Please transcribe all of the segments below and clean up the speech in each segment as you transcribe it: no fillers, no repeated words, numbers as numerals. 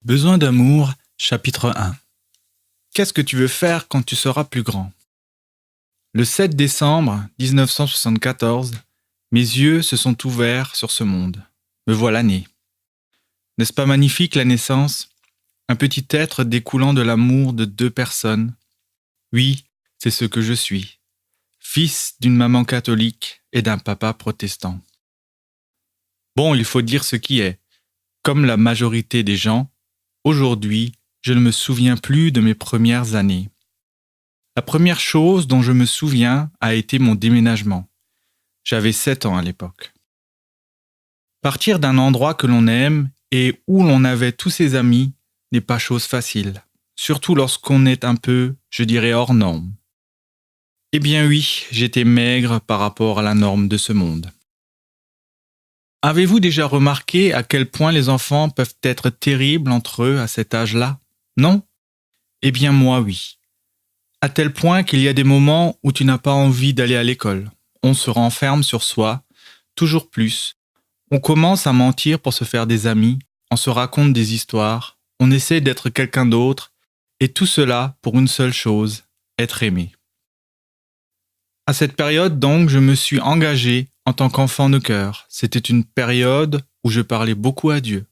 Besoin d'amour, chapitre 1. Qu'est-ce que tu veux faire quand tu seras plus grand? Le 7 décembre 1974, mes yeux se sont ouverts sur ce monde. Me voilà né. N'est-ce pas magnifique la naissance? Un petit être découlant de l'amour de deux personnes. Oui, c'est ce que je suis. Fils d'une maman catholique et d'un papa protestant. Bon, il faut dire ce qui est. Comme la majorité des gens, aujourd'hui, je ne me souviens plus de mes premières années. La première chose dont je me souviens a été mon déménagement. J'avais 7 ans à l'époque. Partir d'un endroit que l'on aime et où l'on avait tous ses amis n'est pas chose facile, surtout lorsqu'on est un peu, je dirais, hors norme. Eh bien oui, j'étais maigre par rapport à la norme de ce monde. Avez-vous déjà remarqué à quel point les enfants peuvent être terribles entre eux à cet âge-là? Non? Eh bien moi oui. À tel point qu'il y a des moments où tu n'as pas envie d'aller à l'école. On se renferme sur soi, toujours plus. On commence à mentir pour se faire des amis, on se raconte des histoires, on essaie d'être quelqu'un d'autre, et tout cela pour une seule chose, être aimé. À cette période donc, je me suis engagé en tant qu'enfant de cœur. C'était une période où je parlais beaucoup à Dieu.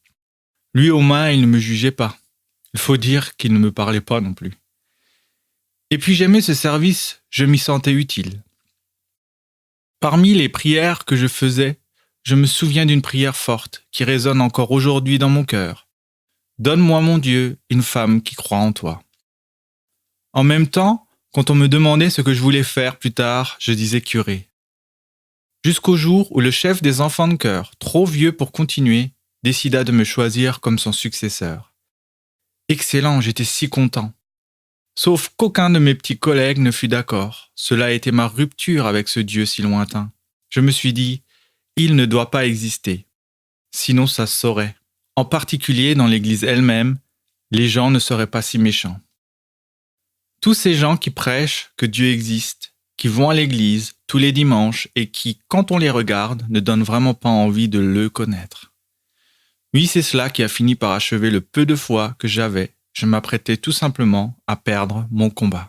Lui au moins, il ne me jugeait pas. Il faut dire qu'il ne me parlait pas non plus. Et puis j'aimais ce service, je m'y sentais utile. Parmi les prières que je faisais, je me souviens d'une prière forte qui résonne encore aujourd'hui dans mon cœur. Donne-moi, mon Dieu, une femme qui croit en toi. En même temps, quand on me demandait ce que je voulais faire plus tard, je disais curé. Jusqu'au jour où le chef des enfants de chœur, trop vieux pour continuer, décida de me choisir comme son successeur. Excellent, j'étais si content. Sauf qu'aucun de mes petits collègues ne fut d'accord. Cela a été ma rupture avec ce Dieu si lointain. Je me suis dit, il ne doit pas exister. Sinon ça se saurait. En particulier dans l'Église elle-même, les gens ne seraient pas si méchants. Tous ces gens qui prêchent que Dieu existe, qui vont à l'église tous les dimanches et qui, quand on les regarde, ne donnent vraiment pas envie de le connaître. Oui, c'est cela qui a fini par achever le peu de foi que j'avais. Je m'apprêtais tout simplement à perdre mon combat.